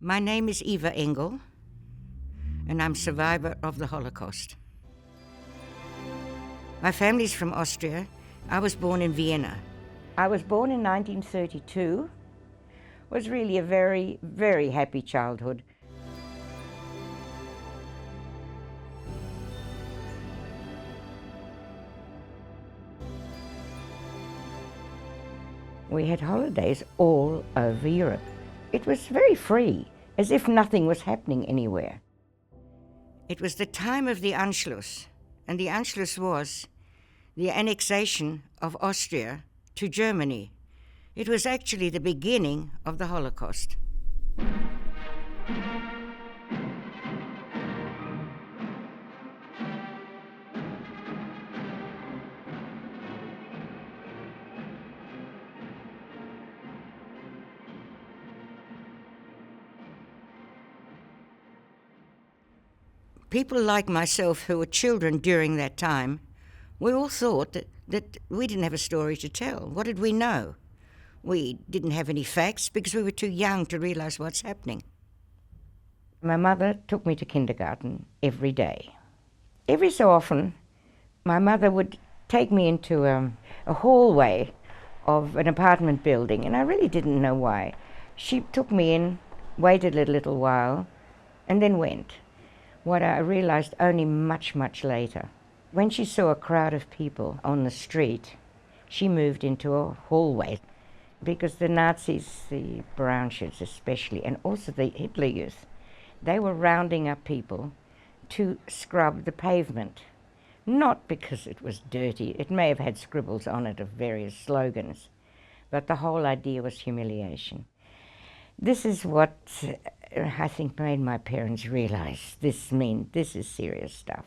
My name is Eva Engel, and I'm a survivor of the Holocaust. My family's from Austria. I was born in Vienna. I was born in 1932. It was really a very, very happy childhood. We had holidays all over Europe. It was very free, as if nothing was happening anywhere. It was the time of the Anschluss, and the Anschluss was the annexation of Austria to Germany. It was actually the beginning of the Holocaust. People like myself who were children during that time, we all thought that we didn't have a story to tell. What did we know? We didn't have any facts because we were too young to realize what's happening. My mother took me to kindergarten every day. Every so often, my mother would take me into a hallway of an apartment building, and I really didn't know why. She took me in, waited a little while, and then went. What I realized only much, much later. When she saw a crowd of people on the street, she moved into a hallway because the Nazis, the brown shirts especially, and also the Hitler Youth, they were rounding up people to scrub the pavement. Not because it was dirty, it may have had scribbles on it of various slogans, but the whole idea was humiliation. This is what I think made my parents realize this is serious stuff.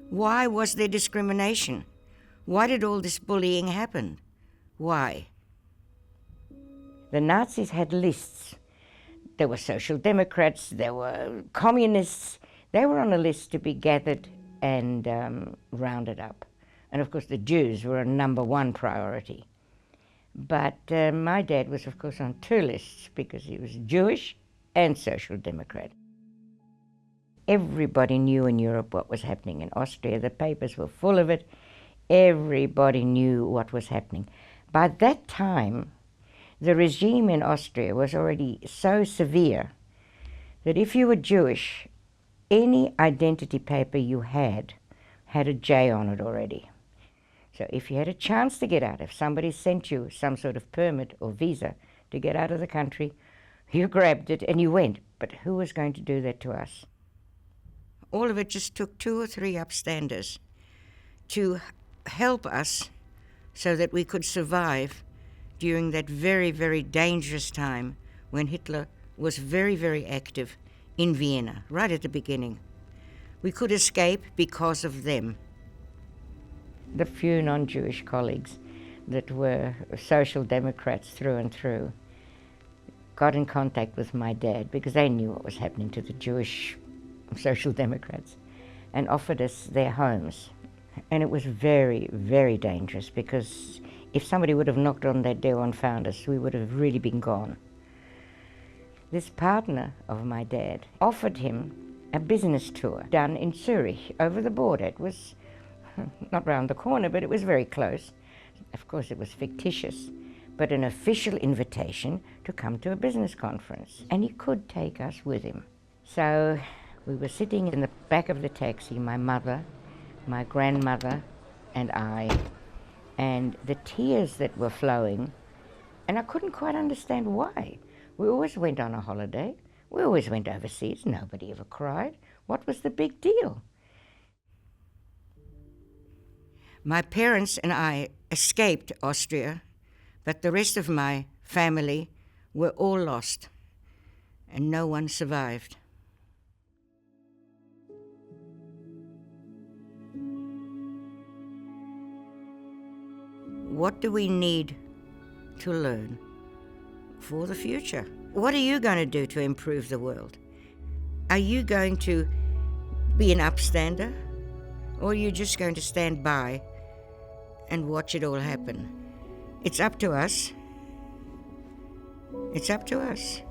Why was there discrimination? Why did all this bullying happen? Why? The Nazis had lists. There were social democrats, there were communists. They were on a list to be gathered and rounded up. And of course the Jews were a number one priority. But my dad was, of course, on two lists because he was Jewish and Social Democrat. Everybody knew in Europe what was happening in Austria. The papers were full of it. Everybody knew what was happening. By that time, the regime in Austria was already so severe that if you were Jewish, any identity paper you had a J on it already. So if you had a chance to get out, if somebody sent you some sort of permit or visa to get out of the country, you grabbed it and you went. But who was going to do that to us? All of it just took 2 or 3 upstanders to help us so that we could survive during that very, very dangerous time when Hitler was very, very active in Vienna, right at the beginning. We could escape because of them. The few non-Jewish colleagues that were Social Democrats through and through got in contact with my dad because they knew what was happening to the Jewish Social Democrats and offered us their homes. And it was very, very dangerous because if somebody would have knocked on that door and found us, we would have really been gone. This partner of my dad offered him a business tour done in Zurich over the border. It was not round the corner, but it was very close. Of course, it was fictitious, but an official invitation to come to a business conference. And he could take us with him. So we were sitting in the back of the taxi, my mother, my grandmother, and I, and the tears that were flowing, and I couldn't quite understand why. We always went on a holiday. We always went overseas. Nobody ever cried. What was the big deal? My parents and I escaped Austria, but the rest of my family were all lost, and no one survived. What do we need to learn for the future? What are you going to do to improve the world? Are you going to be an upstander, or are you just going to stand by and watch it all happen? It's up to us. It's up to us.